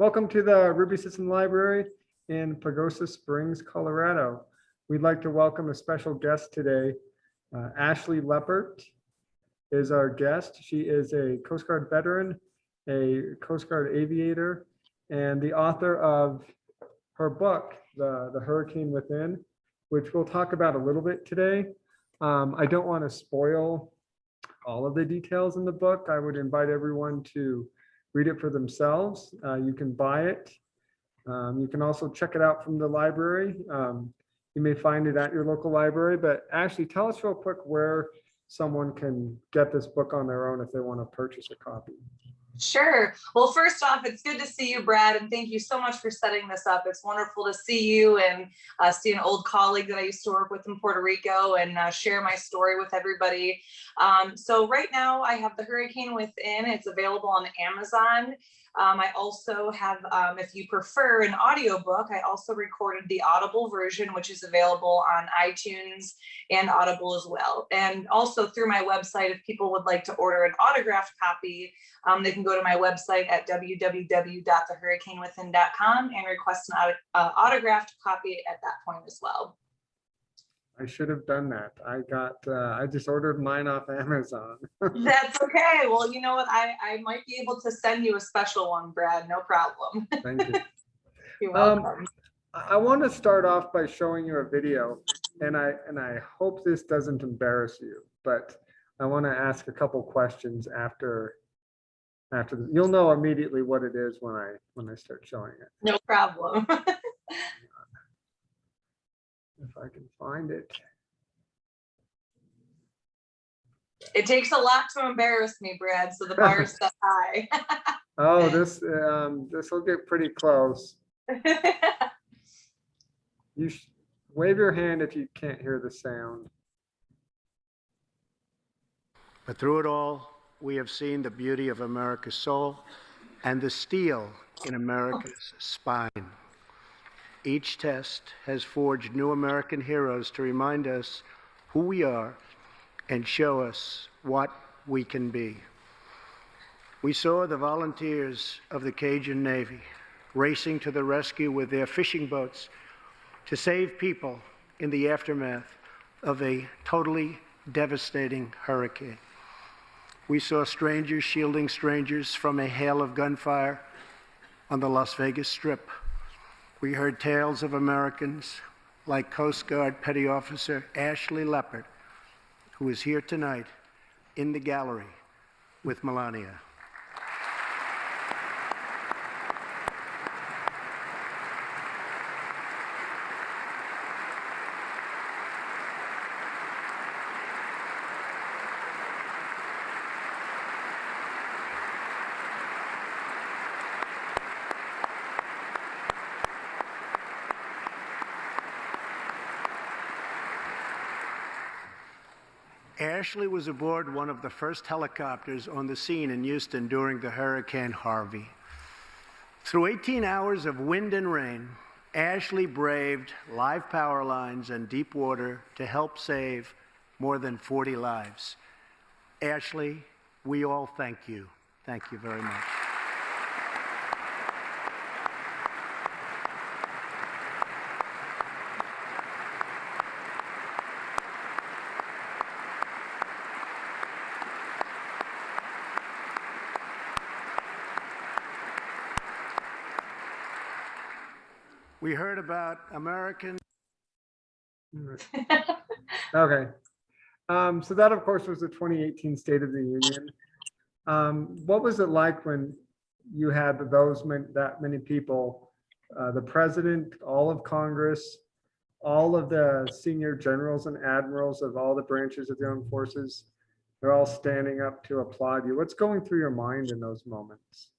Welcome to the Ruby Sisson Library in Pagosa Springs, Colorado. We'd like to welcome a special guest today. Ashlee Leppert is our guest. She is a Coast Guard veteran, a Coast Guard aviator, and the author of her book, The Hurricane Within, which we'll talk about a little bit today. I don't want to spoil all of the details in the book. I would invite everyone to read it for themselves. You can buy it. You can also check it out from the library. You may find it at your local library, but Ashlee, tell us real quick where someone can get this book on their own if they want to purchase a copy. Sure. Well, first off, it's good to see you, Brad, and thank you so much for setting this up. It's wonderful to see you and see an old colleague that I used to work with in Puerto Rico and share my story with everybody. So right now I have The Hurricane Within. It's available on Amazon. I also have, if you prefer an audiobook, I also recorded the Audible version, which is available on iTunes and Audible as well. And also through my website, if people would like to order an autographed copy, they can go to my website at www.thehurricanewithin.com and request an autographed copy at that point as well. I should have done that. I just ordered mine off Amazon. That's okay. Well, you know what? I might be able to send you a special one, Brad. No problem. Thank you. You're welcome. I want to start off by showing you a video, and I hope this doesn't embarrass you, but I want to ask a couple questions after you'll know immediately what it is when I start showing it. No problem. If I can find it. It takes a lot to embarrass me, Brad, so the bar is set high. Oh, this will get pretty close. You wave your hand if you can't hear the sound. But through it all, we have seen the beauty of America's soul and the steel in America's spine. Each test has forged new American heroes to remind us who we are and show us what we can be. We saw the volunteers of the Cajun Navy racing to the rescue with their fishing boats to save people in the aftermath of a totally devastating hurricane. We saw strangers shielding strangers from a hail of gunfire on the Las Vegas Strip. We heard tales of Americans like Coast Guard Petty Officer Ashlee Leppert, who is here tonight in the gallery with Melania. Ashlee was aboard one of the first helicopters on the scene in Houston during the Hurricane Harvey. Through 18 hours of wind and rain, Ashlee braved live power lines and deep water to help save more than 40 lives. Ashlee, we all thank you. Thank you very much. We heard about American. Okay. So that, of course, was the 2018 State of the Union. What was it like when you had that many people, the president, all of Congress, all of the senior generals and admirals of all the branches of the armed forces, they're all standing up to applaud you. What's going through your mind in those moments?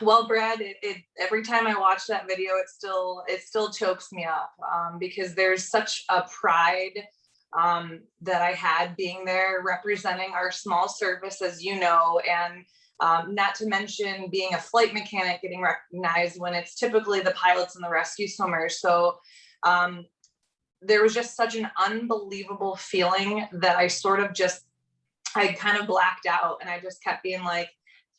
Well, Brad, every time I watch that video, it still chokes me up because there's such a pride that I had being there representing our small service, as you know, and not to mention being a flight mechanic getting recognized when it's typically the pilots and the rescue swimmers. So there was just such an unbelievable feeling that I kind of blacked out, and I just kept being like,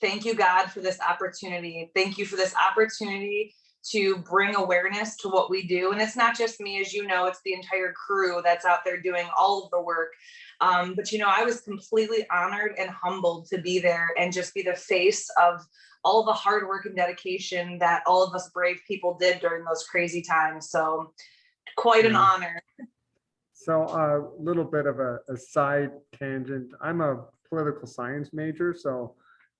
thank you, God, for this opportunity. Thank you for this opportunity to bring awareness to what we do. And it's not just me, as you know, it's the entire crew that's out there doing all of the work. But, you know, I was completely honored and humbled to be there and just be the face of all the hard work and dedication that all of us brave people did during those crazy times. So quite an honor. So a little bit of a side tangent. I'm a political science major, so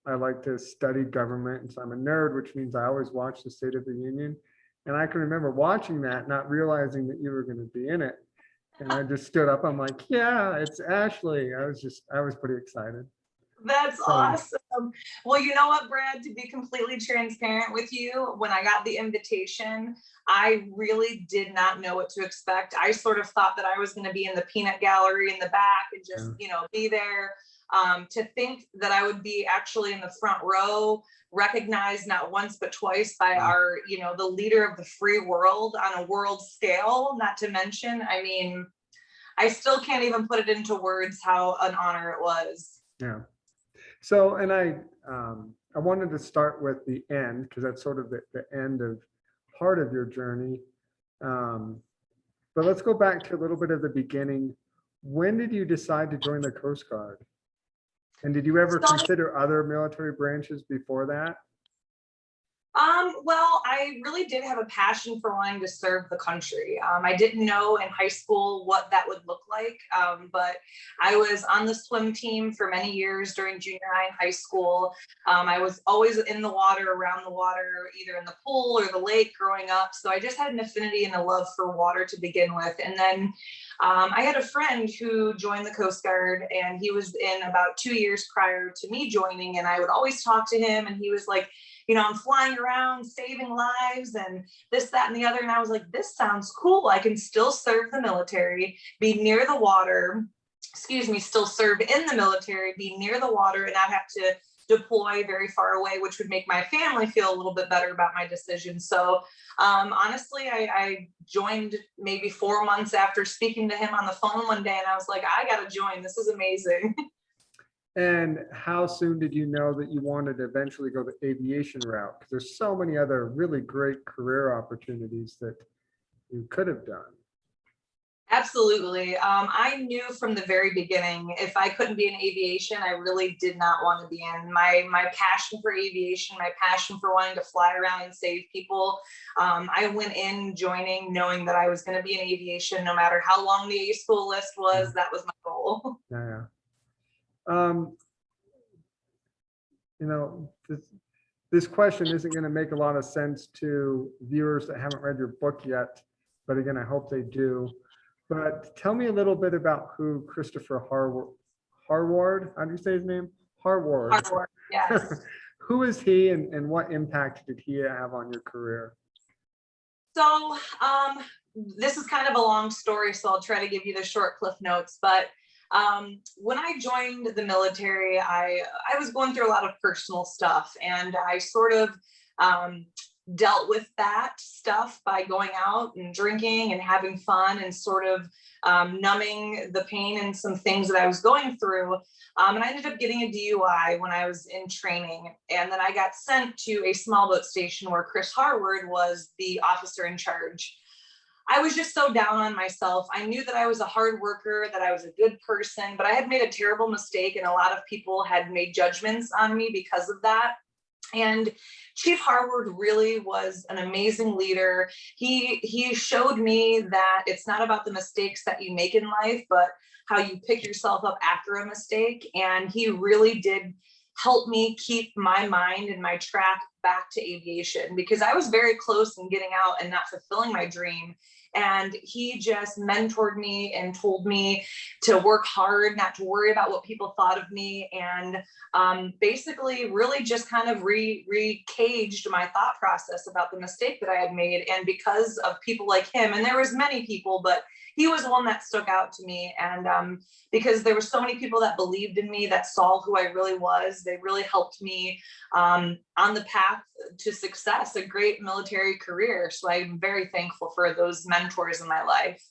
I like to study government. And so I'm a nerd, which means I always watch the State of the Union. And I can remember watching that, not realizing that you were going to be in it. And I just stood up. I'm like, yeah, it's Ashlee. I was pretty excited. That's So, awesome. Well, you know what, Brad, to be completely transparent with you, when I got the invitation, I really did not know what to expect. I sort of thought that I was going to be in the peanut gallery in the back and just, you know, be there. To think that I would be actually in the front row, recognized not once but twice by our, you know, the leader of the free world on a world scale, not to mention, I mean, I still can't even put it into words how an honor it was. yeah. So, and I wanted to start with the end, because that's sort of the end of part of your journey. But let's go back to a little bit of the beginning. When did you decide to join the Coast Guard? And did you ever consider other military branches before that? Well, I really did have a passion for wanting to serve the country. I didn't know in high school what that would look like, but I was on the swim team for many years during junior high and high school. I was always in the water, around the water, either in the pool or the lake growing up. So I just had an affinity and a love for water to begin with. And then I had a friend who joined the Coast Guard, and he was in about 2 years prior to me joining. And I would always talk to him, and he was like, you know, I'm flying around saving lives and this, that, and the other. And I was like, this sounds cool. I can still serve the military, be near the water, still serve in the military, be near the water, and not have to deploy very far away, which would make my family feel a little bit better about my decision. So honestly, I joined maybe 4 months after speaking to him on the phone one day, and I was like, I got to join. This is amazing. And how soon did you know that you wanted to eventually go the aviation route? Because there's so many other really great career opportunities that you could have done. Absolutely. I knew from the very beginning, if I couldn't be in aviation, I really did not want to be in. My passion for aviation, my passion for wanting to fly around and save people. I went in joining knowing that I was going to be in aviation, no matter how long the A school list was. That was my goal. Yeah. You know, this question isn't going to make a lot of sense to viewers that haven't read your book yet, but again, I hope they do. But tell me a little bit about who Christopher Harward, how do you say his name? Harward. Harward, yes. Who is he, and what impact did he have on your career? So this is kind of a long story, so I'll try to give you the short cliff notes. But when I joined the military, I was going through a lot of personal stuff, and I sort of dealt with that stuff by going out and drinking and having fun and sort of numbing the pain and some things that I was going through. And I ended up getting a DUI when I was in training. And then I got sent to a small boat station where Chris Harward was the officer in charge. I was just so down on myself. I knew that I was a hard worker, that I was a good person, but I had made a terrible mistake, and a lot of people had made judgments on me because of that. And Chief Harward really was an amazing leader. He showed me that it's not about the mistakes that you make in life, but how you pick yourself up after a mistake. And he really did help me keep my mind and my track back to aviation, because I was very close in getting out and not fulfilling my dream. And he just mentored me and told me to work hard, not to worry about what people thought of me, and basically really just kind of re-caged my thought process about the mistake that I had made. And because of people like him, and there was many people, but he was one that stuck out to me. And because there were so many people that believed in me, that saw who I really was, they really helped me on the path to success, a great military career. So I'm very thankful for those mentors in my life.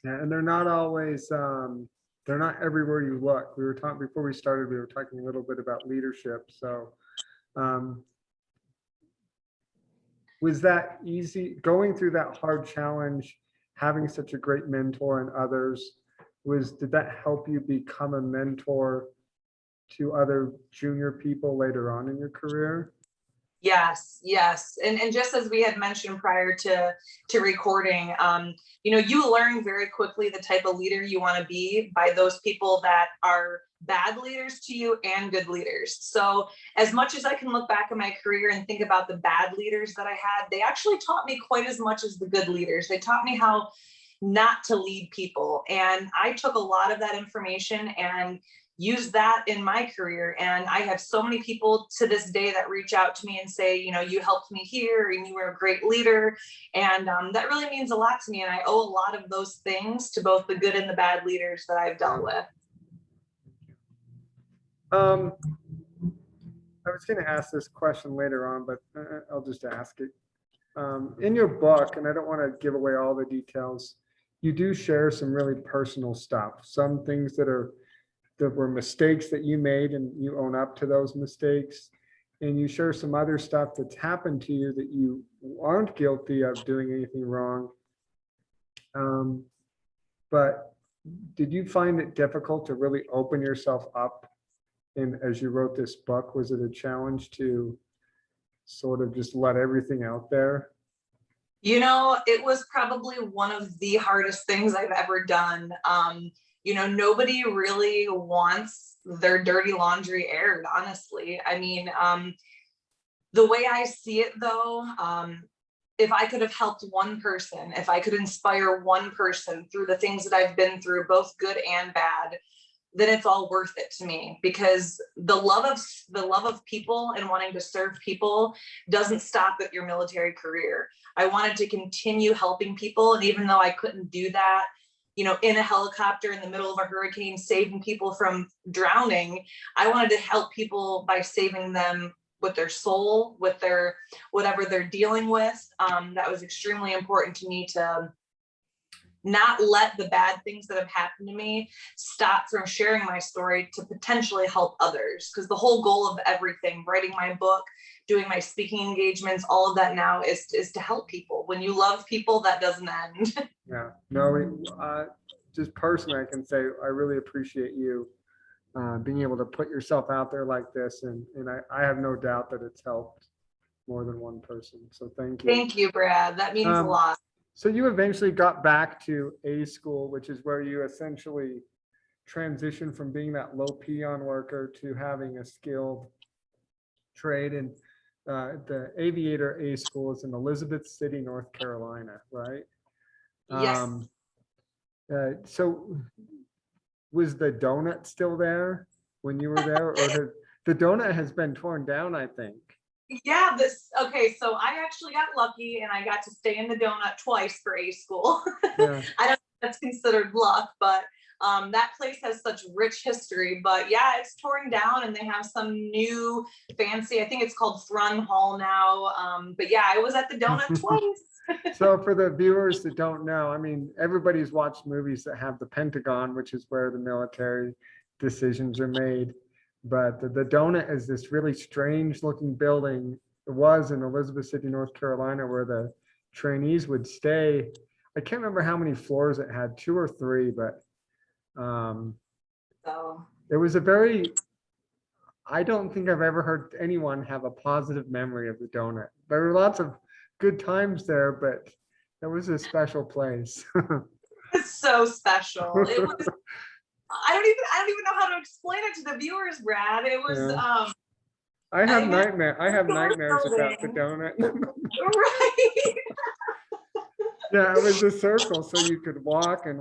Yeah, and they're not always, they're not everywhere you look. We were talking before we started, we were talking a little bit about leadership. So Um, was that easy going through that hard challenge, having such a great mentor and others? Did that help you become a mentor to other junior people later on in your career? Yes, yes. And just as we had mentioned prior to recording, you learn very quickly the type of leader you want to be by those people that are bad leaders to you and good leaders. So as much as I can look back at my career and think about the bad leaders that I had, they actually taught me quite as much as the good leaders. They taught me how not to lead people. And I took a lot of that information and use that in my career. And I have so many people to this day that reach out to me and say, you helped me here and you were a great leader. And that really means a lot to me. And I owe a lot of those things to both the good and the bad leaders that I've dealt with. I was going to ask this question later on, but I'll just ask it. In your book, and I don't want to give away all the details, you do share some really personal stuff, some things that were mistakes that you made and you own up to those mistakes. And you share some other stuff that's happened to you that you aren't guilty of doing anything wrong. But did you find it difficult to really open yourself up? And as you wrote this book, was it a challenge to sort of just let everything out there? It was probably one of the hardest things I've ever done. Nobody really wants their dirty laundry aired, honestly. I mean, the way I see it though, if I could have helped one person, if I could inspire one person through the things that I've been through, both good and bad, then it's all worth it to me, because the love of people and wanting to serve people doesn't stop at your military career. I wanted to continue helping people. And even though I couldn't do that, in a helicopter in the middle of a hurricane, saving people from drowning, I wanted to help people by saving them with their soul, with their whatever they're dealing with. That was extremely important to me, to not let the bad things that have happened to me stop from sharing my story to potentially help others. Because the whole goal of everything, writing my book, doing my speaking engagements, all of that now is to help people. When you love people, that doesn't end. Yeah, no, just personally, I can say I really appreciate you being able to put yourself out there like this. And I have no doubt that it's helped more than one person. So thank you. Thank you, Brad. That means a lot. So you eventually got back to A school, which is where you essentially transitioned from being that low peon worker to having a skilled trade. And the aviator A school is in Elizabeth City, North Carolina, right? Yes. So was the donut still there when you were there, or the donut has been torn down, I think? Yeah, okay, so I actually got lucky and I got to stay in the donut twice for A school. Yeah. I don't know if that's considered luck, but that place has such rich history. But yeah, it's torn down and they have some new fancy, I think it's called Thrun Hall now. But yeah, I was at the donut twice. So for the viewers that don't know, I mean, everybody's watched movies that have the Pentagon, which is where the military decisions are made. But the donut is this really strange looking building. It was in Elizabeth City, North Carolina, where the trainees would stay. I can't remember how many floors it had, 2 or 3, but it was I don't think I've ever heard anyone have a positive memory of the donut. There were lots of good times there, but it was a special place. It's so special. It was. I don't even know how to explain it to the viewers, Brad. It was. Yeah. I have nightmares about the donut. Right. Yeah, it was a circle, so you could walk and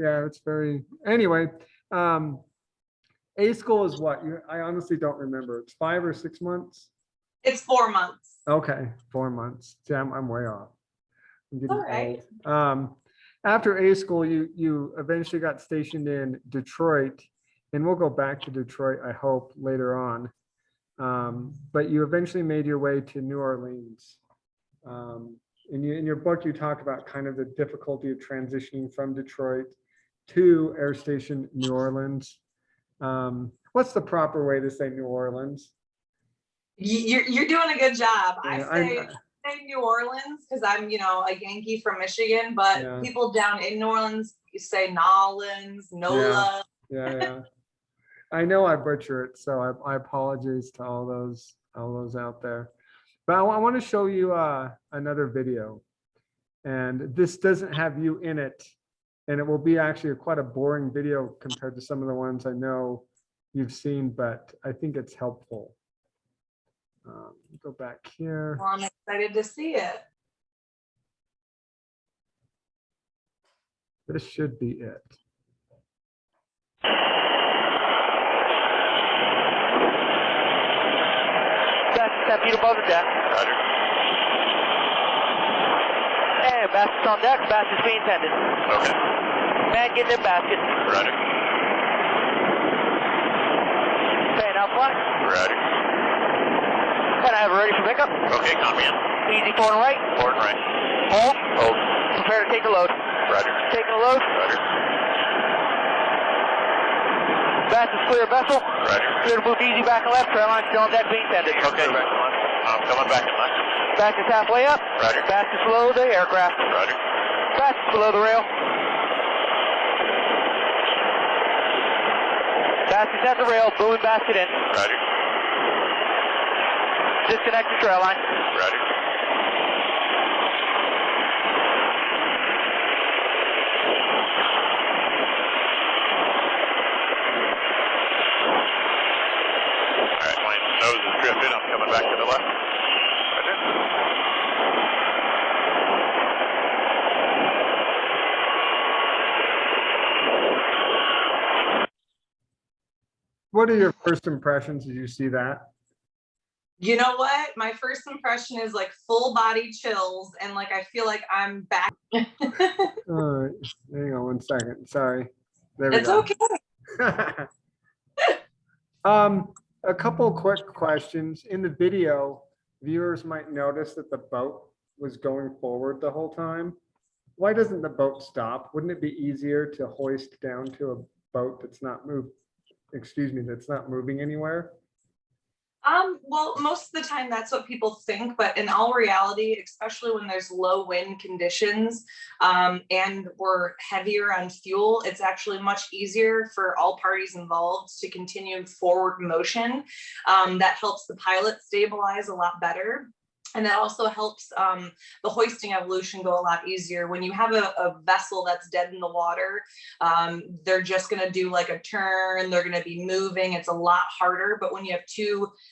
yeah, it's very. Anyway, A school is what? I honestly don't remember. It's 5 or 6 months. It's 4 months. Okay, 4 months. See, I'm way off. I'm getting All right. old. After A school, you eventually got stationed in Detroit, and we'll go back to Detroit, I hope, later on. But you eventually made your way to New Orleans. In your book, you talk about kind of the difficulty of transitioning from Detroit to Air Station New Orleans. What's the proper way to say New Orleans? You're doing a good job. I Yeah, say New Orleans because I'm, a Yankee from Michigan, but yeah, people down in New Orleans you say Nolans, yeah, Nola. yeah. I know I butcher it, so I apologize to all those out there. But I want to show you another video, and this doesn't have you in it, and it will be actually quite a boring video compared to some of the ones I know you've seen, but I think it's helpful. Go back here. Well, I'm excited to see it. This should be it. That's 10 feet above the deck. Roger. And basket's on deck, basket's being tended. Okay. Man, get their basket. Roger. Fan out front. Roger. And I have it ready for pickup. Okay, copy in. Easy forward and right. Forward and right. Hold. Hold. Prepare to take the load. Roger. Taking the load. Roger. Basket's clear of vessel. Roger. Clear to move easy back and left. Trail line still on deck being tended. Okay. I'm coming back in left. Basket's halfway up. Roger. Basket's below the aircraft. Roger. Basket's below the rail. Basket's at the rail. Moving basket in. Roger. Disconnect the trail line. Roger. All right, my nose is drifted. I'm coming back to the left. Roger. What are your first impressions as you see that? You know what? My first impression is like full body chills and like I feel like I'm back. All right, hang on one second. Sorry. There we It's go. okay. A couple quick questions. In the video, viewers might notice that the boat was going forward the whole time. Why doesn't the boat stop? Wouldn't it be easier to hoist down to a boat that's not that's not moving anywhere? Well, most of the time that's what people think, but in all reality, especially when there's low wind conditions and we're heavier on fuel, it's actually much easier for all parties involved to continue forward motion. That helps the pilot stabilize a lot better. And that also helps the hoisting evolution go a lot easier. When you have a vessel that's dead in the water, they're just going to do like a turn. They're going to be moving. It's a lot harder. But when you have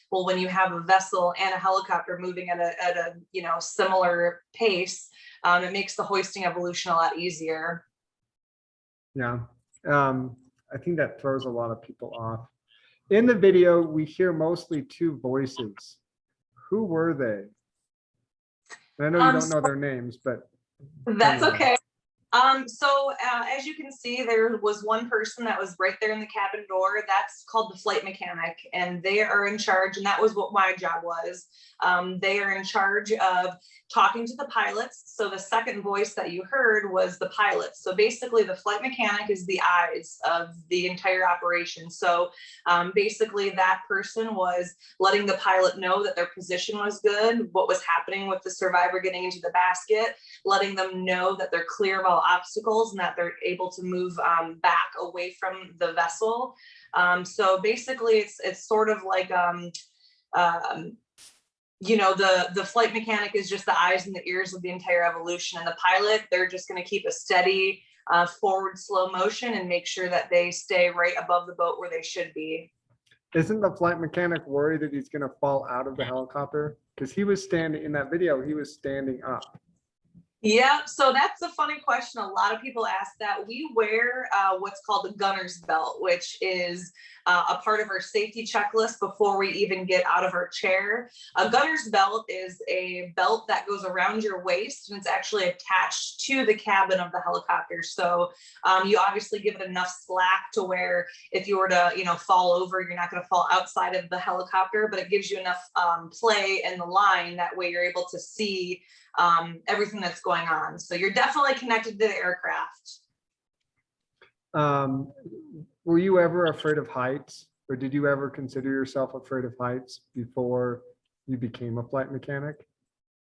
when you have a vessel and a helicopter moving at a similar pace, it makes the hoisting evolution a lot easier. Yeah, I think that throws a lot of people off. In the video, we hear mostly two voices. Who were they? I know you don't know their names, but that's okay. So as you can see, there was one person that was right there in the cabin door. That's called the flight mechanic, and they are in charge. And that was what my job was. They are in charge of talking to the pilots. So the second voice that you heard was the pilot. So basically the flight mechanic is the eyes of the entire operation. So basically that person was letting the pilot know that their position was good, what was happening with the survivor getting into the basket, letting them know that they're clear of all obstacles and that they're able to move back away from the vessel. So basically it's sort of like the flight mechanic is just the eyes and the ears of the entire evolution, and the pilot, they're just going to keep a steady forward slow motion and make sure that they stay right above the boat where they should be. isn't the flight mechanic worried that he's going to fall out of the helicopter? Because he was standing in that video, he was standing up. Yeah, so that's a funny question. A lot of people ask that. We wear what's called a gunner's belt, which is a part of our safety checklist before we even get out of our chair. A gunner's belt is a belt that goes around your waist, and it's actually attached to the cabin of the helicopter. So you obviously give it enough slack to where if you were to, fall over, you're not going to fall outside of the helicopter, but it gives you enough play in the line. That way you're able to see everything that's going on. So you're definitely connected to the aircraft. Were you ever afraid of heights, or did you ever consider yourself afraid of heights before you became a flight mechanic?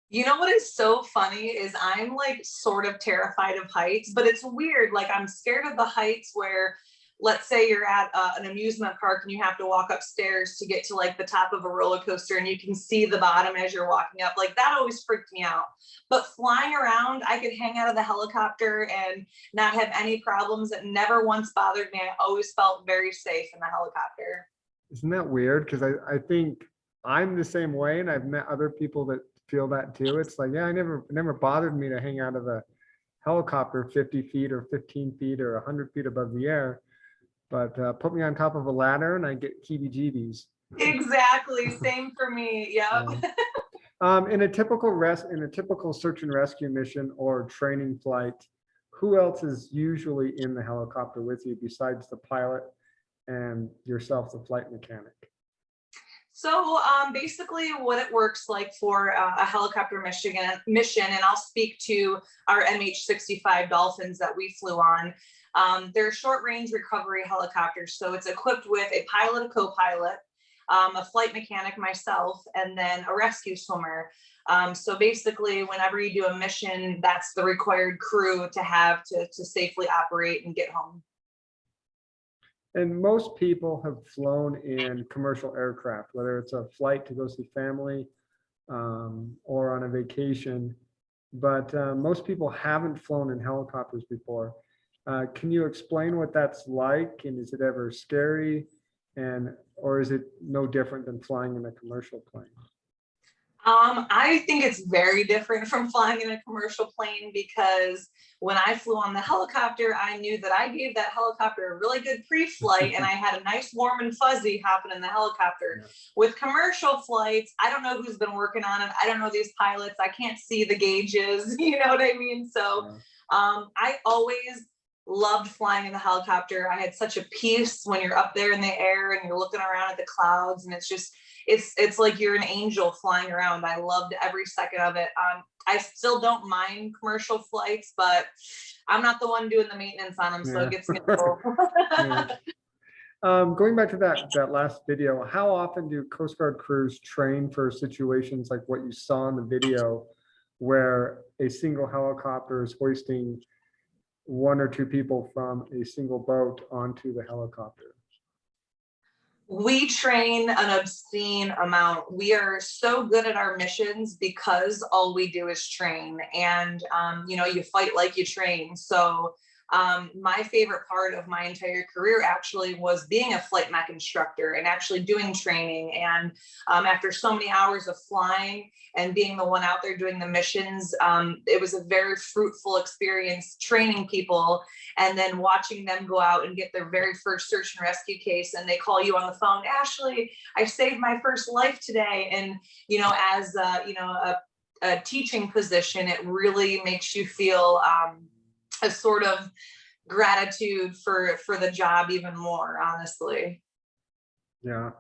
You know what is so funny is I'm like sort of terrified of heights, but it's weird. Like I'm scared of the heights where, let's say you're at an amusement park and you have to walk upstairs to get to like the top of a roller coaster and you can see the bottom as you're walking up. Like that always freaked me out. But flying around, I could hang out of the helicopter and not have any problems. It never once bothered me. I always felt very safe in the helicopter. Isn't that weird? Because I think I'm the same way, and I've met other people that feel that too. It's like, yeah, it never bothered me to hang out of a helicopter 50 feet or 15 feet or 100 feet above the air. But put me on top of a ladder and I get heebie-jeebies. Exactly. Same for me. Yep. In a typical search and rescue mission or training flight, who else is usually in the helicopter with you besides the pilot and yourself, the flight mechanic? So basically what it works like for a helicopter mission, and I'll speak to our MH-65 Dolphins that we flew on. They're short range recovery helicopters. So it's equipped with a pilot, a co-pilot, a flight mechanic, myself, and then a rescue swimmer. So basically whenever you do a mission, that's the required crew to have to safely operate and get home. And most people have flown in commercial aircraft, whether it's a flight to go see family or on a vacation, but most people haven't flown in helicopters before. Can you explain what that's like, and is it ever scary, or is it no different than flying in a commercial plane? I think it's very different from flying in a commercial plane, because when I flew on the helicopter, I knew that I gave that helicopter a really good pre-flight and I had a nice warm and fuzzy hopping in the helicopter. Yeah. With commercial flights, I don't know who's been working on it. I don't know these pilots. I can't see the gauges, you know what I mean? So I always loved flying in the helicopter. I had such a peace when you're up there in the air and you're looking around at the clouds, and it's just, it's like you're an angel flying around. I loved every second of it. I still don't mind commercial flights, but I'm not the one doing the maintenance on them, so it gets me cool. Going back to that last video, how often do Coast Guard crews train for situations like what you saw in the video, where a single helicopter is hoisting one or two people from a single boat onto the helicopter? We train an obscene amount. We are so good at our missions because all we do is train, and you know, you fight like you train. So my favorite part of my entire career actually was being a flight mech instructor and actually doing training. And after so many hours of flying and being the one out there doing the missions, it was a very fruitful experience training people and then watching them go out and get their very first search and rescue case. And they call you on the phone, Ashlee, I saved my first life today. And, you know, as you know, a teaching position, it really makes you feel a sort of gratitude for the job even more, honestly. Yeah.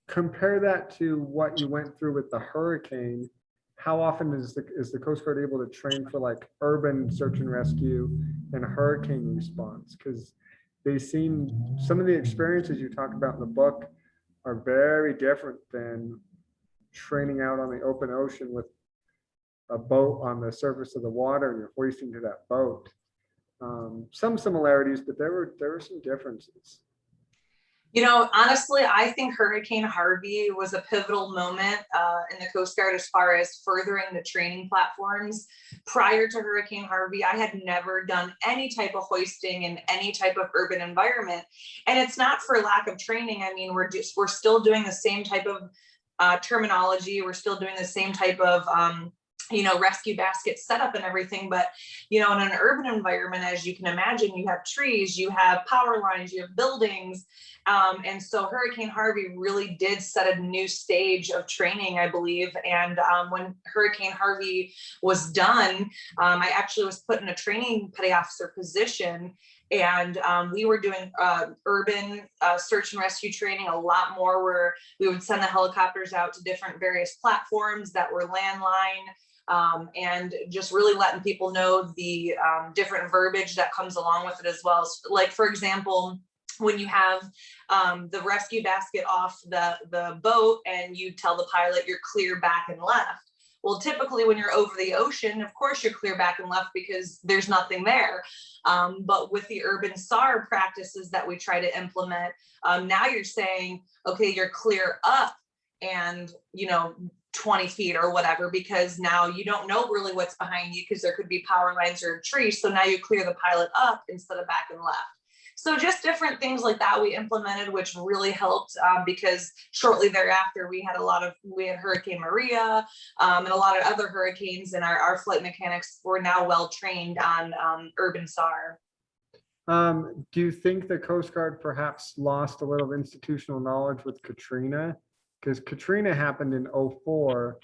Compare that to what you went through with the hurricane. How often is the Coast Guard able to train for like urban search and rescue and hurricane response? Because some of the experiences you talk about in the book are very different than training out on the open ocean with a boat on the surface of the water and you're hoisting to that boat. Some similarities, but there were some differences. You know, honestly, I think Hurricane Harvey was a pivotal moment in the Coast Guard as far as furthering the training platforms. Prior to Hurricane Harvey, I had never done any type of hoisting in any type of urban environment. And it's not for lack of training. I mean, we're still doing the same type of terminology. We're still doing the same type of you know, rescue basket setup and everything. But, you know, in an urban environment, as you can imagine, you have trees, you have power lines, you have buildings. And so Hurricane Harvey really did set a new stage of training, I believe. And when Hurricane Harvey was done, I actually was put in a training petty officer position. And we were doing urban search and rescue training a lot more, where we would send the helicopters out to different various platforms that were landline. And just really letting people know the different verbiage that comes along with it as well. So, like, for example, when you have the rescue basket off the boat and you tell the pilot you're clear back and left. Well, typically when you're over the ocean, of course you're clear back and left because there's nothing there. But with the urban SAR practices that we try to implement, now you're saying, okay, you're clear up and, 20 feet or whatever, because now you don't know really what's behind you because there could be power lines or trees. So now you clear the pilot up instead of back and left. So just different things like that we implemented, which really helped because shortly thereafter we had Hurricane Maria and a lot of other hurricanes, and our flight mechanics were now well trained on urban SAR. Do you think the Coast Guard perhaps lost a little institutional knowledge with Katrina? Because Katrina happened in 2004.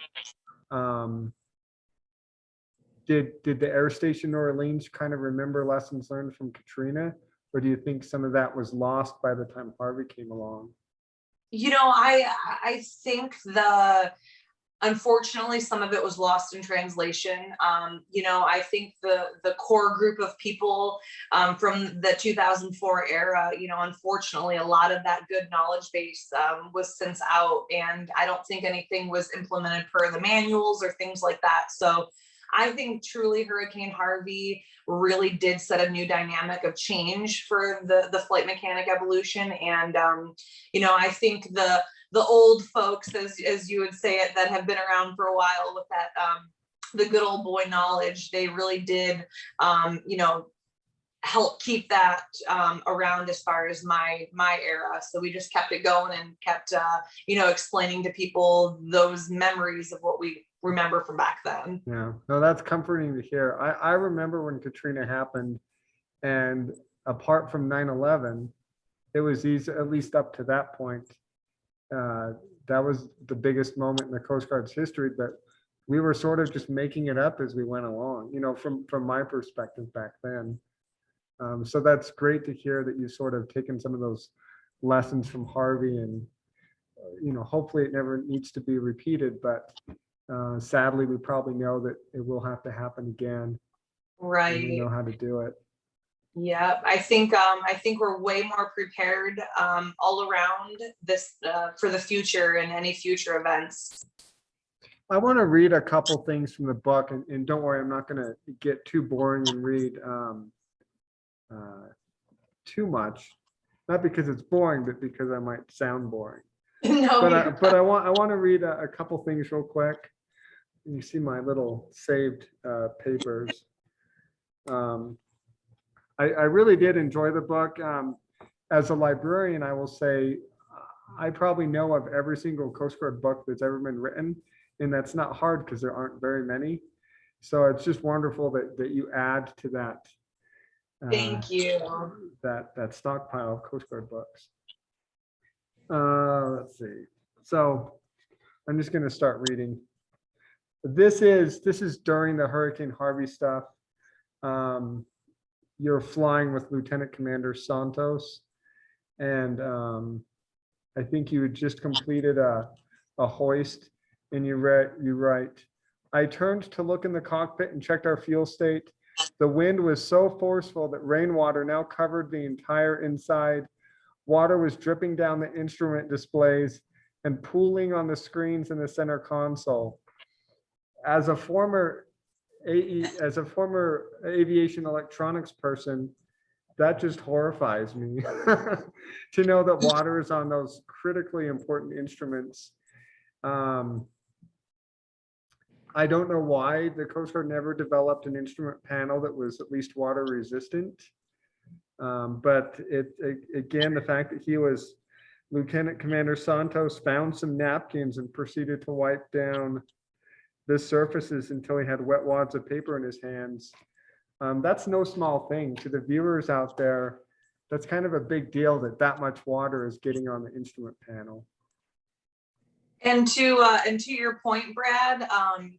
Did the air station New Orleans kind of remember lessons learned from Katrina? Or do you think some of that was lost by the time Harvey came along? I think unfortunately, some of it was lost in translation. I think the core group of people from the 2004 era, unfortunately, a lot of that good knowledge base was since out, and I don't think anything was implemented per the manuals or things like that. So I think truly Hurricane Harvey really did set a new dynamic of change for the flight mechanic evolution. And, I think the old folks, as you would say it, that have been around for a while with that, the good old boy knowledge, they really did, help keep that around as far as my era. So we just kept it going and kept, explaining to people those memories of what we remember from back then. Yeah, no, that's comforting to hear. I remember when Katrina happened, and apart from 9/11, it was easy, at least up to that point. That was the biggest moment in the Coast Guard's history, but we were sort of just making it up as we went along, from my perspective back then. So that's great to hear that you sort of taken some of those lessons from Harvey, and hopefully it never needs to be repeated, but sadly we probably know that it will have to happen again. Right. And we know how to do it. Yeah, I think we're way more prepared all around this for the future and any future events. I want to read a couple things from the book, and don't worry, I'm not going to get too boring and read too much, not because it's boring, but because I might sound boring. No, but I want to read a couple things real quick. You see my little saved papers. I really did enjoy the book. As a librarian, I will say I probably know of every single Coast Guard book that's ever been written, and that's not hard because there aren't very many. So it's just wonderful that you add to that. Thank you. That stockpile of Coast Guard books. Let's see. So I'm just going to start reading. This is during the Hurricane Harvey stuff. You're flying with Lieutenant Commander Santos, and I think you had just completed a hoist, and you write, I turned to look in the cockpit and checked our fuel state. The wind was so forceful that rainwater now covered the entire inside. Water was dripping down the instrument displays and pooling on the screens in the center console. As a former aviation electronics person, that just horrifies me to know that water is on those critically important instruments. I don't know why the Coast Guard never developed an instrument panel that was at least water resistant. But again, the fact that he was Lieutenant Commander Santos found some napkins and proceeded to wipe down the surfaces until he had wet wads of paper in his hands. That's no small thing. To the viewers out there, that's kind of a big deal that much water is getting on the instrument panel. And to your point, Brad,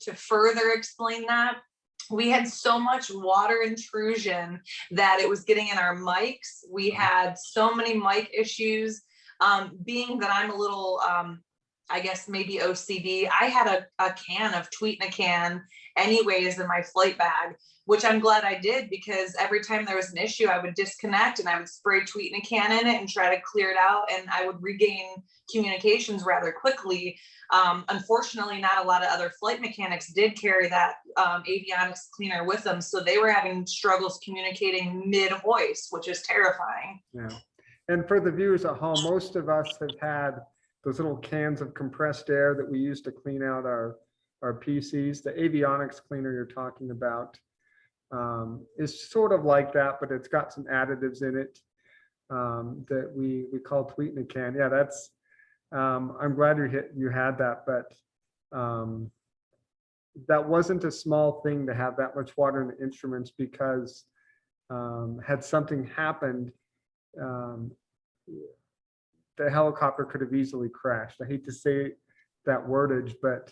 to further explain that, we had so much water intrusion that it was getting in our mics. We had so many mic issues. Being that I'm a little I guess maybe OCD. I had a can of Tweet in a Can anyways in my flight bag, which I'm glad I did, because every time there was an issue, I would disconnect and I would spray Tweet in a Can in it and try to clear it out, and I would regain communications rather quickly. Unfortunately, not a lot of other flight mechanics did carry that avionics cleaner with them, so they were having struggles communicating mid-hoist, which is terrifying. Yeah. And for the viewers at home, most of us have had those little cans of compressed air that we use to clean out our PCs. The avionics cleaner you're talking about is sort of like that, but it's got some additives in it that we call Tweet in a Can. Yeah, that's, I'm glad you had that, but that wasn't a small thing to have that much water in the instruments, because had something happened, the helicopter could have easily crashed. I hate to say that wordage, but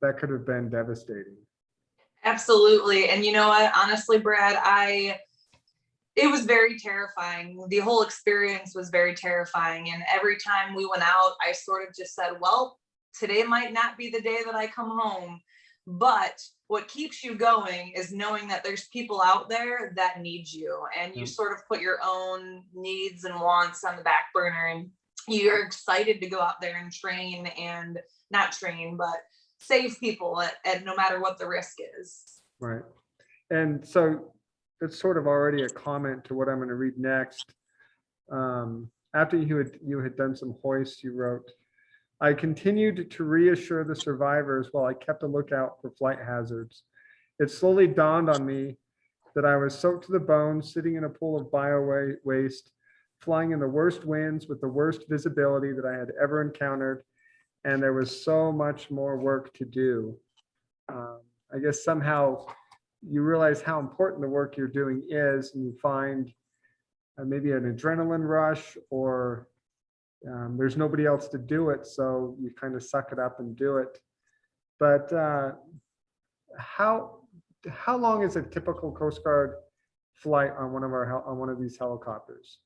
that could have been devastating. Absolutely. And you know what, honestly, Brad, it was very terrifying. The whole experience was very terrifying. And every time we went out, I sort of just said, well, today might not be the day that I come home, but what keeps you going is knowing that there's people out there that need you, and you sort of put your own needs and wants on the back burner, and you're excited to go out there and train, and not train, but save people at no matter what the risk is. Right. And so it's sort of already a comment to what I'm going to read next. After you had done some hoists, you wrote, I continued to reassure the survivors while I kept a lookout for flight hazards. It slowly dawned on me that I was soaked to the bone, sitting in a pool of bio waste, flying in the worst winds with the worst visibility that I had ever encountered. And there was so much more work to do. I guess somehow you realize how important the work you're doing is, and you find maybe an adrenaline rush, or there's nobody else to do it, so you kind of suck it up and do it. But how long is a typical Coast Guard flight on one of these helicopters?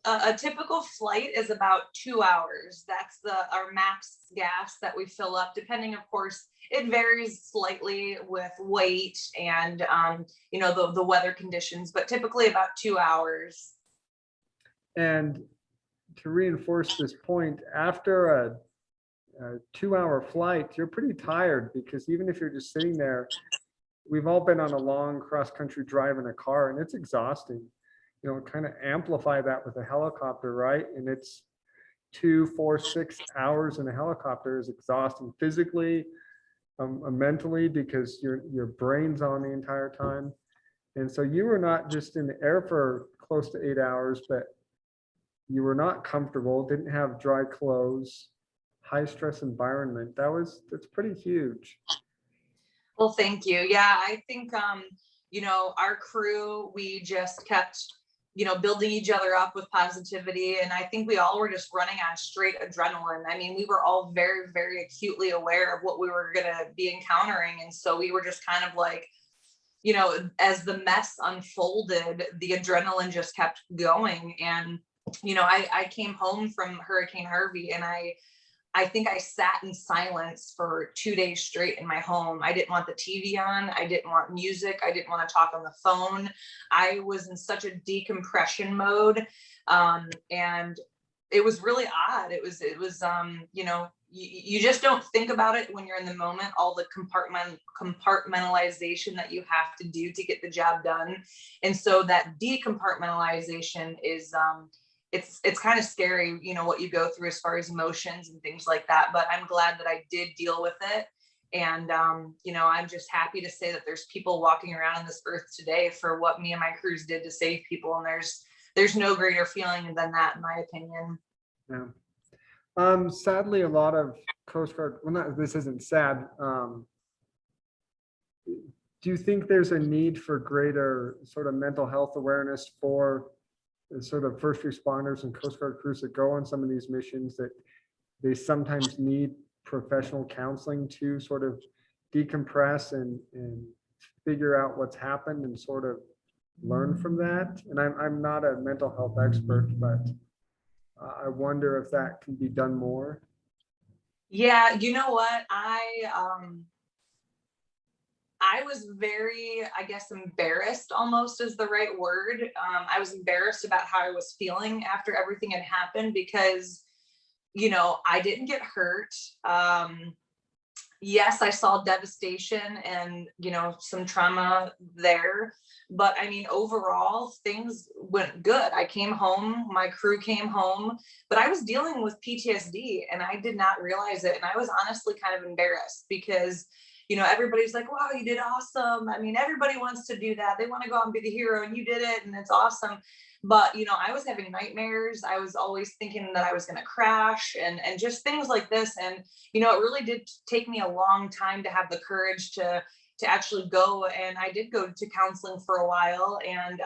A typical flight is about 2 hours. That's our max gas that we fill up, depending, of course, it varies slightly with weight and the weather conditions, but typically about 2 hours. And to reinforce this point, after a 2-hour flight, you're pretty tired, because even if you're just sitting there, we've all been on a long cross-country drive in a car, and it's exhausting. Kind of amplify that with a helicopter, right? And it's 2, 4, 6 hours in a helicopter is exhausting physically, mentally, because your brain's on the entire time. And so you were not just in the air for close to 8 hours, but you were not comfortable, didn't have dry clothes, high stress environment. That's pretty huge. Well, thank you. Yeah, I think, our crew, we just kept, building each other up with positivity. And I think we all were just running on straight adrenaline. I mean, we were all very, very acutely aware of what we were going to be encountering. And so we were just kind of like, as the mess unfolded, the adrenaline just kept going. And, I came home from Hurricane Harvey, and I think I sat in silence for 2 days straight in my home. I didn't want the TV on. I didn't want music. I didn't want to talk on the phone. I was in such a decompression mode. And it was really odd. It was, you just don't think about it when you're in the moment, all the compartmentalization that you have to do to get the job done. And so that decompartmentalization is, it's kind of scary, what you go through as far as emotions and things like that. But I'm glad that I did deal with it. And, I'm just happy to say that there's people walking around on this earth today for what me and my crews did to save people. And there's no greater feeling than that, in my opinion. Yeah. Sadly, a lot of Coast Guard, this isn't sad. Do you think there's a need for greater sort of mental health awareness for the sort of first responders and Coast Guard crews that go on some of these missions, that they sometimes need professional counseling to sort of decompress and figure out what's happened and sort of learn from that? And I'm not a mental health expert, but I wonder if that can be done more. Yeah, you know what? I was very, I guess, embarrassed almost is the right word. I was embarrassed about how I was feeling after everything had happened because, you know, I didn't get hurt. Yes, I saw devastation and, you know, some trauma there. But I mean, overall, things went good. I came home, my crew came home, but I was dealing with PTSD and I did not realize it. And I was honestly kind of embarrassed because, you know, everybody's like, wow, you did awesome. I mean, everybody wants to do that. They want to go out and be the hero, and you did it, and it's awesome. But, you know, I was having nightmares. I was always thinking that I was going to crash and just things like this. And, you know, it really did take me a long time to have the courage to actually go. And I did go to counseling for a while. And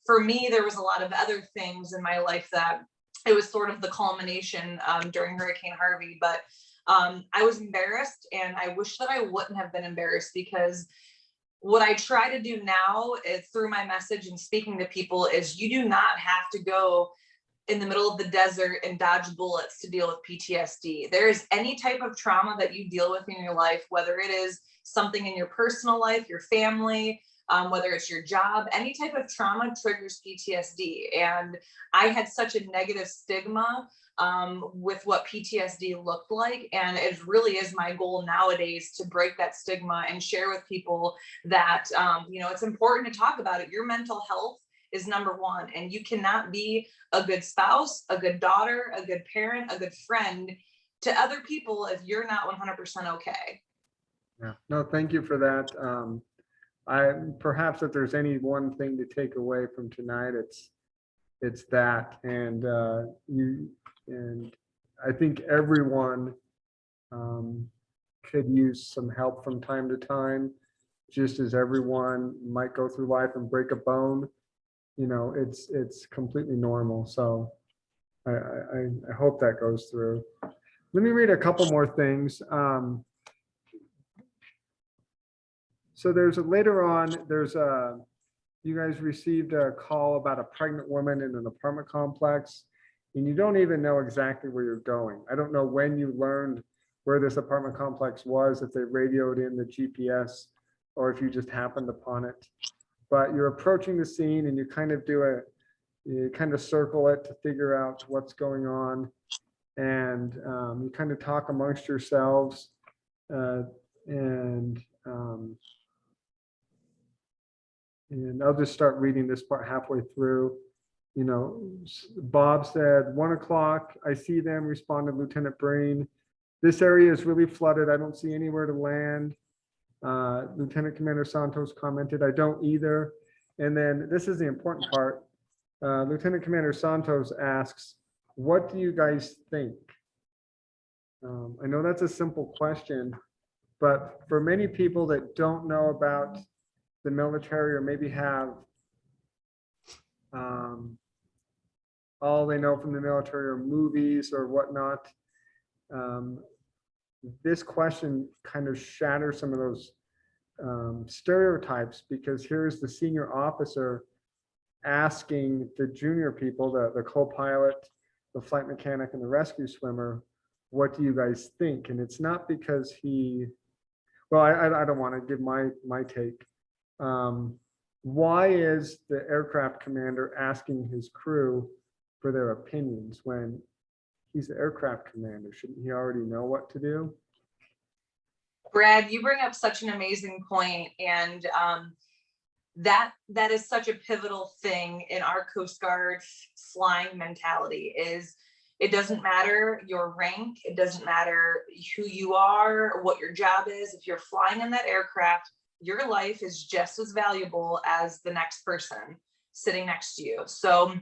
for me, there was a lot of other things in my life that it was sort of the culmination during Hurricane Harvey. But I was embarrassed, and I wish that I wouldn't have been embarrassed, because what I try to do now is, through my message and speaking to people, is you do not have to go in the middle of the desert and dodge bullets to deal with PTSD. There is any type of trauma that you deal with in your life, whether it is something in your personal life, your family, whether it's your job, any type of trauma triggers PTSD. And I had such a negative stigma with what PTSD looked like. And it really is my goal nowadays to break that stigma and share with people that, you know, it's important to talk about it. Your mental health is number one, and you cannot be a good spouse, a good daughter, a good parent, a good friend to other people if you're not 100% okay. Yeah, no, thank you for that. Perhaps if there's any one thing to take away from tonight, it's that. And I think everyone could use some help from time to time, just as everyone might go through life and break a bone. You know, it's completely normal. So I hope that goes through. Let me read a couple more things. So later on, you guys received a call about a pregnant woman in an apartment complex, and you don't even know exactly where you're going. I don't know when you learned where this apartment complex was, if they radioed in the GPS, or if you just happened upon it. But you're approaching the scene, and you kind of circle it to figure out what's going on, and you kind of talk amongst yourselves, and I'll just start reading this part halfway through. You know, Bob said, 1 o'clock, I see them, responded Lieutenant Breen. This area is really flooded. I don't see anywhere to land. Lieutenant Commander Santos commented, I don't either. And then this is the important part. Lieutenant Commander Santos asks, what do you guys think? I know that's a simple question, but for many people that don't know about the military, or maybe have all they know from the military or movies or whatnot, this question kind of shatters some of those stereotypes, because here's the senior officer asking the junior people, the co-pilot, the flight mechanic, and the rescue swimmer, what do you guys think? And it's not because well, I don't want to give my take. Why is the aircraft commander asking his crew for their opinions when he's the aircraft commander? Shouldn't he already know what to do? Brad, you bring up such an amazing point, and that is such a pivotal thing in our Coast Guard flying mentality. Is it doesn't matter your rank, it doesn't matter who you are, what your job is. If you're flying in that aircraft, your life is just as valuable as the next person sitting next to you. So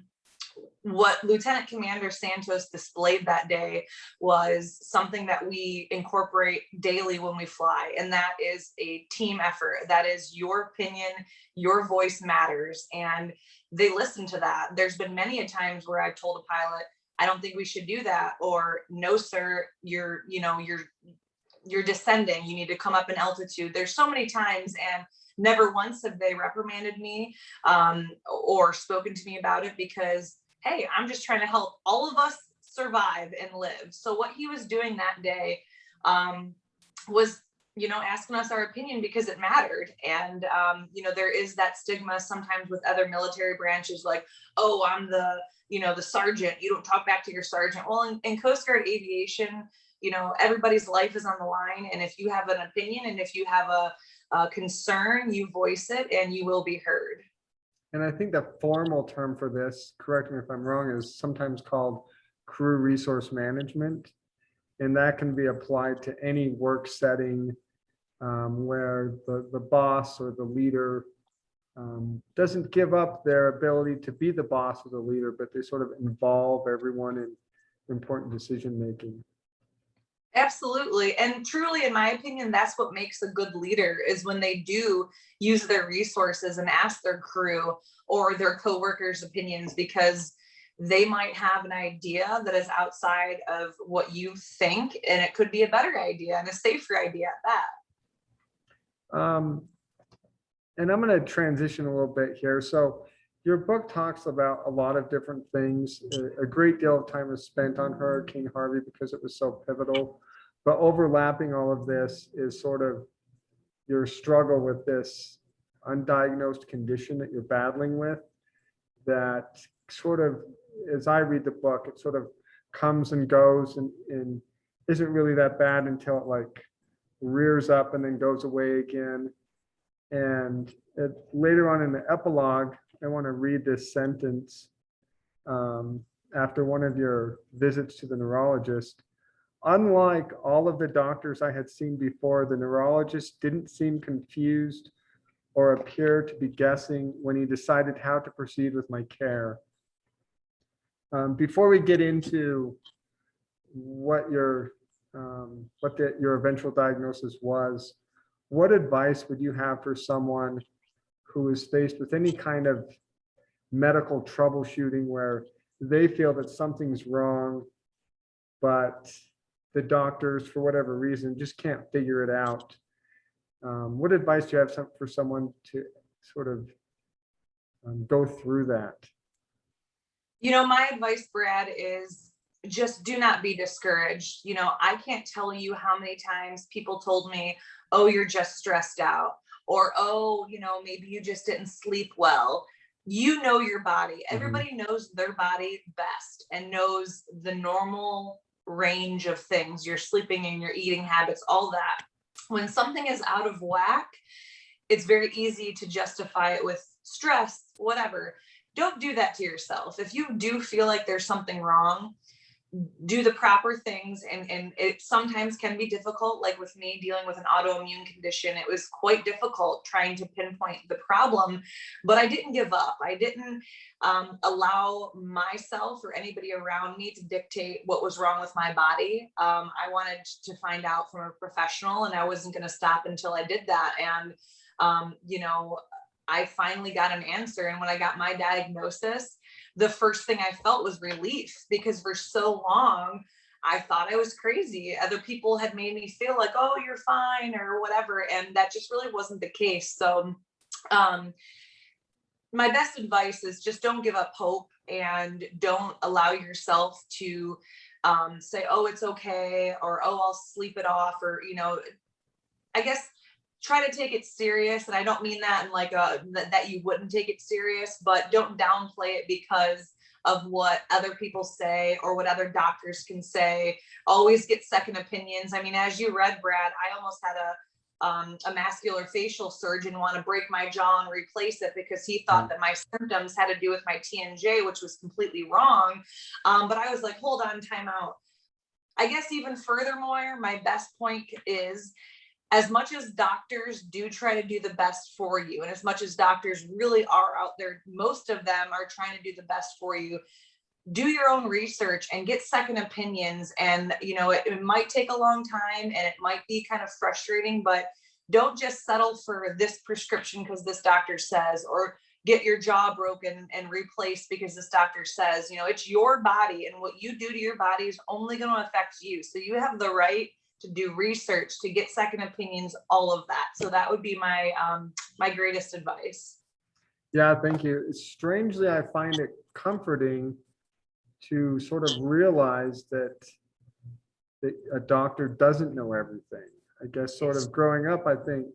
what Lieutenant Commander Santos displayed that day was something that we incorporate daily when we fly, and that is a team effort. That is your opinion, your voice matters, and they listen to that. There's been many a times where I've told a pilot, I don't think we should do that, or no sir, you're descending, you need to come up in altitude. There's so many times, and never once have they reprimanded me or spoken to me about it, because hey, I'm just trying to help all of us survive and live. So what he was doing that day was, asking us our opinion because it mattered. And, there is that stigma sometimes with other military branches, like, oh, I'm the sergeant, you don't talk back to your sergeant. Well, in Coast Guard aviation, everybody's life is on the line. And if you have an opinion and if you have a concern, you voice it and you will be heard. And I think the formal term for this, correct me if I'm wrong, is sometimes called crew resource management. And that can be applied to any work setting where the boss or the leader doesn't give up their ability to be the boss or the leader, but they sort of involve everyone in important decision making. Absolutely. And truly, in my opinion, that's what makes a good leader, is when they do use their resources and ask their crew or their coworkers' opinions, because they might have an idea that is outside of what you think, and it could be a better idea and a safer idea at that. And I'm going to transition a little bit here. So your book talks about a lot of different things. A great deal of time was spent on Hurricane Harvey because it was so pivotal. But overlapping all of this is sort of your struggle with this undiagnosed condition that you're battling with, that sort of, as I read the book, it sort of comes and goes and isn't really that bad until it like rears up and then goes away again. And later on in the epilogue, I want to read this sentence after one of your visits to the neurologist. Unlike all of the doctors I had seen before, the neurologist didn't seem confused or appear to be guessing when he decided how to proceed with my care. Before we get into what your eventual diagnosis was, what advice would you have for someone who is faced with any kind of medical troubleshooting where they feel that something's wrong, but the doctors, for whatever reason, just can't figure it out? What advice do you have for someone to sort of go through that? My advice, Brad, is just do not be discouraged. I can't tell you how many times people told me, oh, you're just stressed out, or, oh, maybe you just didn't sleep well. You know your body. Everybody knows their body best and knows the normal range of things, your sleeping and your eating habits, all that. When something is out of whack, it's very easy to justify it with stress, whatever. Don't do that to yourself. If you do feel like there's something wrong, do the proper things. And it sometimes can be difficult, like with me dealing with an autoimmune condition. It was quite difficult trying to pinpoint the problem, but I didn't give up. I didn't allow myself or anybody around me to dictate what was wrong with my body. I wanted to find out from a professional, and I wasn't going to stop until I did that. And, I finally got an answer. And when I got my diagnosis, the first thing I felt was relief, because for so long, I thought I was crazy. Other people had made me feel like, oh, you're fine or whatever. And that just really wasn't the case. So my best advice is just don't give up hope, and don't allow yourself to say, oh, it's okay, or, oh, I'll sleep it off, or, I guess try to take it serious. And I don't mean that in like that you wouldn't take it serious, but don't downplay it because of what other people say or what other doctors can say. Always get second opinions. I mean, as you read, Brad, I almost had a masculofacial surgeon want to break my jaw and replace it because he thought that my symptoms had to do with my TNJ, which was completely wrong. But I was like, hold on, time out. I guess even furthermore, my best point is, as much as doctors do try to do the best for you, and as much as doctors really are out there, most of them are trying to do the best for you. Do your own research and get second opinions. And, it might take a long time and it might be kind of frustrating, but don't just settle for this prescription because this doctor says, or get your jaw broken and replaced because this doctor says. It's your body, and what you do to your body is only going to affect you. So you have the right to do research, to get second opinions, all of that. So that would be my my greatest advice. Yeah, thank you. Strangely, I find it comforting to sort of realize that a doctor doesn't know everything. I guess sort of growing up, I think,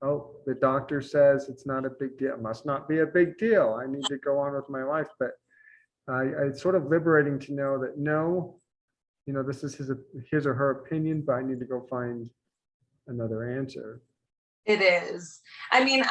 oh, the doctor says it's not a big deal. It must not be a big deal. I need to go on with my life. But it's sort of liberating to know that no, this is his or her opinion, but I need to go find another answer. It is. I mean,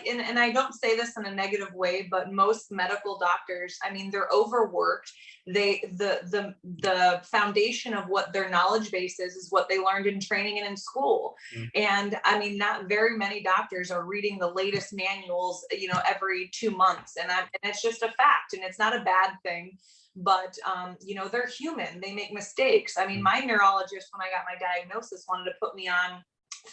and I don't say this in a negative way, but most medical doctors, I mean, they're overworked. The foundation of what their knowledge base is what they learned in training and in school. And I mean, not very many doctors are reading the latest manuals, every 2 months. And it's just a fact, and it's not a bad thing. But they're human. They make mistakes. I mean, my neurologist, when I got my diagnosis, wanted to put me on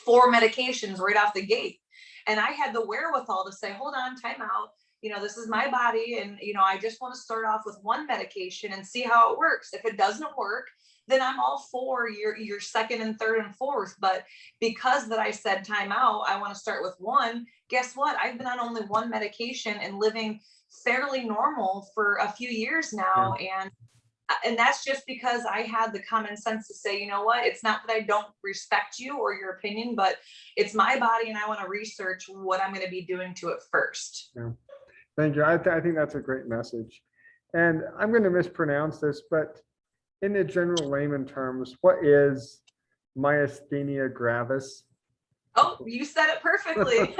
4 medications right off the gate. And I had the wherewithal to say, hold on, time out. This is my body. And, I just want to start off with 1 medication and see how it works. If it doesn't work, then I'm all for your second and third and fourth. But because that I said time out, I want to start with 1. Guess what? I've been on only 1 medication and living fairly normal for a few years now. And that's just because I had the common sense to say, you know what, it's not that I don't respect you or your opinion, but it's my body and I want to research what I'm going to be doing to it first. Yeah. Thank you. I think that's a great message. And I'm going to mispronounce this, but in the general layman terms, what is myasthenia gravis? Oh, you said it perfectly.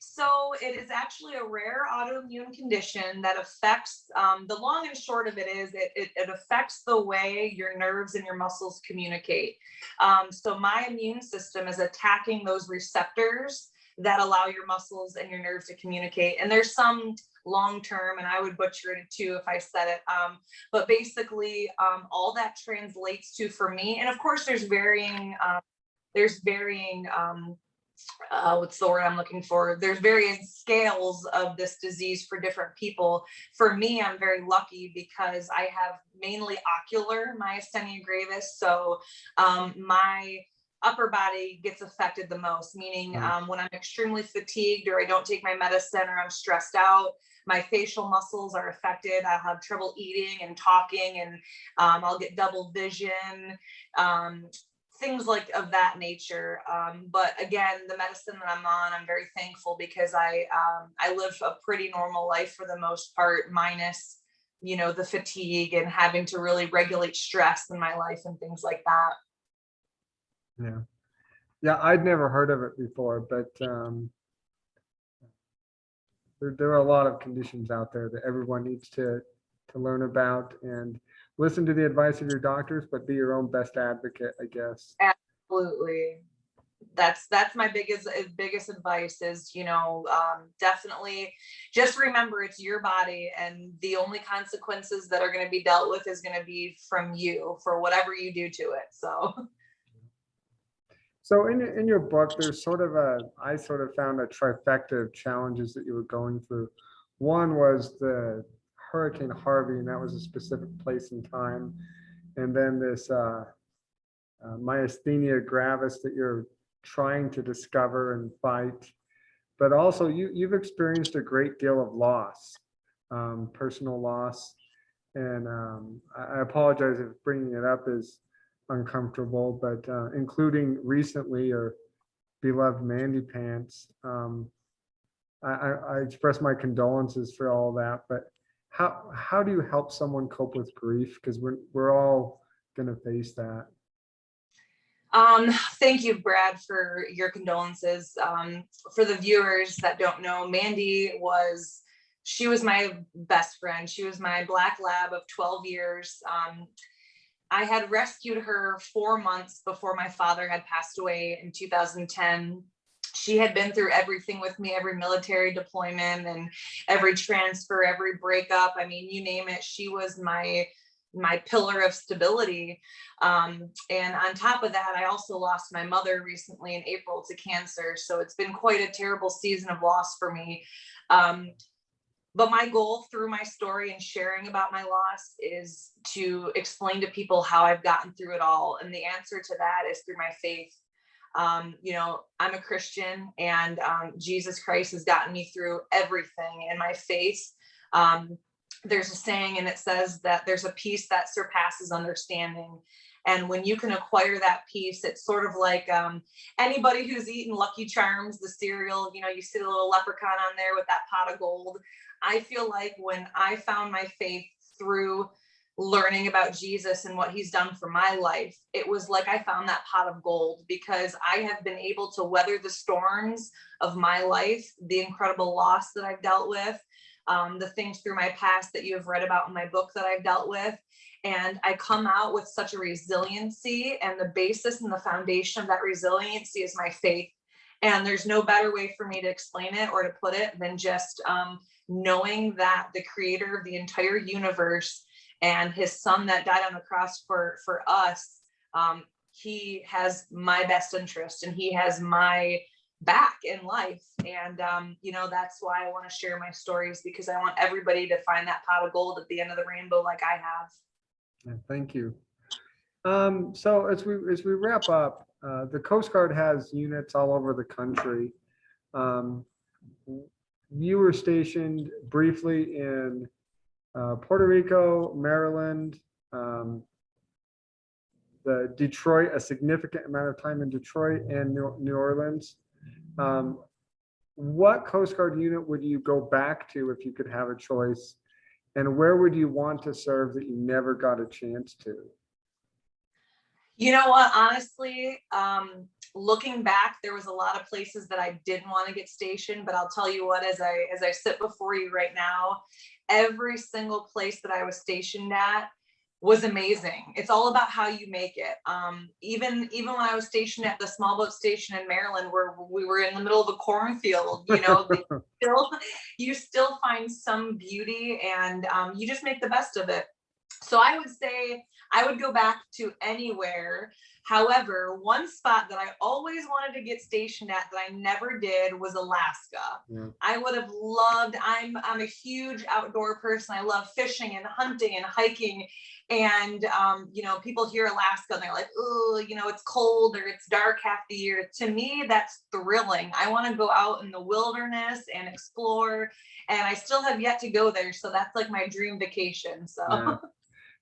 So it is actually a rare autoimmune condition that affects, the long and short of it is it affects the way your nerves and your muscles communicate. So my immune system is attacking those receptors that allow your muscles and your nerves to communicate. And there's some long-term, and I would butcher it too if I said it. But basically all that translates to, for me, and of course there's varying what's the word I'm looking for? There's various scales of this disease for different people. For me, I'm very lucky because I have mainly ocular myasthenia gravis. So my upper body gets affected the most, meaning when I'm extremely fatigued or I don't take my medicine or I'm stressed out, my facial muscles are affected. I'll have trouble eating and talking, and I'll get double vision. Things like of that nature. But again, the medicine that I'm on, I'm very thankful because I live a pretty normal life for the most part, minus, the fatigue and having to really regulate stress in my life and things like that. Yeah. Yeah. I'd never heard of it before, but there are a lot of conditions out there that everyone needs to learn about and listen to the advice of your doctors, but be your own best advocate, I guess. Absolutely. That's my biggest advice is, definitely just remember it's your body, and the only consequences that are going to be dealt with is going to be from you for whatever you do to it. So in your book, there's I sort of found a trifecta of challenges that you were going through. One was the Hurricane Harvey, and that was a specific place and time. And then this myasthenia gravis that you're trying to discover and fight. But also you've experienced a great deal of loss, personal loss. And I apologize if bringing it up is uncomfortable, but including recently your beloved Mandy Pants. I express my condolences for all that, but how do you help someone cope with grief? Because we're all going to face that. Thank you, Brad, for your condolences. For the viewers that don't know, Mandy was my best friend. She was my black lab of 12 years. I had rescued her 4 months before my father had passed away in 2010. She had been through everything with me, every military deployment and every transfer, every breakup. I mean, you name it. She was my pillar of stability. And on top of that, I also lost my mother recently in April to cancer. So it's been quite a terrible season of loss for me. But my goal through my story and sharing about my loss is to explain to people how I've gotten through it all. And the answer to that is through my faith. I'm a Christian, and Jesus Christ has gotten me through everything. And my faith there's a saying, and it says that there's a peace that surpasses understanding. And when you can acquire that peace, it's sort of like anybody who's eaten Lucky Charms, the cereal, you know, you see the little leprechaun on there with that pot of gold. I feel like when I found my faith through learning about Jesus and what he's done for my life, it was like I found that pot of gold, because I have been able to weather the storms of my life, the incredible loss that I've dealt with, the things through my past that you have read about in my book that I've dealt with. And I come out with such a resiliency, and the basis and the foundation of that resiliency is my faith. And there's no better way for me to explain it or to put it than just knowing that the creator of the entire universe and his son that died on the cross for us, he has my best interest and he has my back in life. And you know, that's why I want to share my stories, because I want everybody to find that pot of gold at the end of the rainbow like I have. Thank you. So as we wrap up, the Coast Guard has units all over the country. You were stationed briefly in Puerto Rico, Maryland, the Detroit, a significant amount of time in Detroit and New Orleans. What Coast Guard unit would you go back to if you could have a choice? And where would you want to serve that you never got a chance to? You know what, honestly, looking back, there was a lot of places that I didn't want to get stationed, but I'll tell you what, as I sit before you right now, every single place that I was stationed at was amazing. It's all about how you make it. Even when I was stationed at the small boat station in Maryland, where we were in the middle of a cornfield, you know, you still find some beauty, and you just make the best of it. So I would say I would go back to anywhere. However, one spot that I always wanted to get stationed at that I never did was Alaska. Yeah. I would have loved, I'm a huge outdoor person. I love fishing and hunting and hiking. And, you know, people hear Alaska and they're like, oh, you know, it's cold or it's dark half the year. To me, that's thrilling. I want to go out in the wilderness and explore. And I still have yet to go there. So that's like my dream vacation. So. Yeah.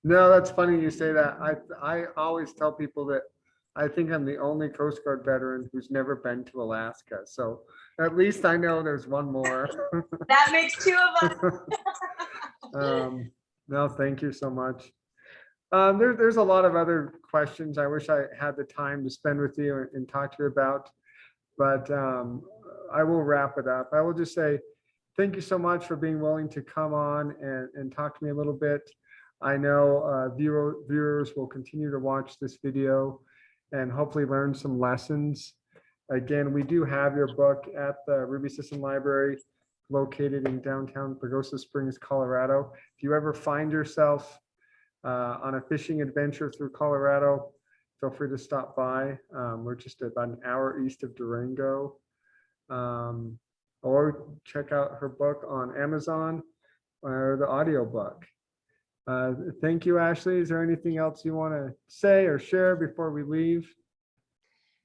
No, that's funny you say that. I always tell people that I think I'm the only Coast Guard veteran who's never been to Alaska. So at least I know there's one more. That makes two of us. No, thank you so much. There's a lot of other questions I wish I had the time to spend with you and talk to you about, but I will wrap it up. I will just say thank you so much for being willing to come on and talk to me a little bit. I know viewers will continue to watch this video and hopefully learn some lessons. Again, we do have your book at the Ruby Sisson Library located in downtown Pagosa Springs, Colorado. If you ever find yourself on a fishing adventure through Colorado, feel free to stop by. We're just about an hour east of Durango. Or check out her book on Amazon or the audiobook. Thank you, Ashlee. Is there anything else you want to say or share before we leave?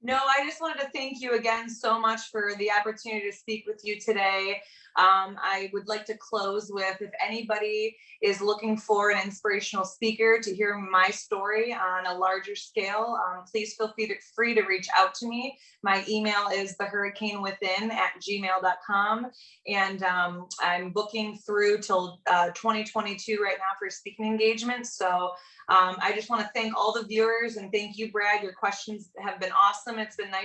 No, I just wanted to thank you again so much for the opportunity to speak with you today. I would like to close with, if anybody is looking for an inspirational speaker to hear my story on a larger scale, please feel free to reach out to me. My email is thehurricanewithin@gmail.com. And I'm booking through till 2022 right now for speaking engagements. So I just want to thank all the viewers and thank you, Brad. Your questions have been awesome. It's been nice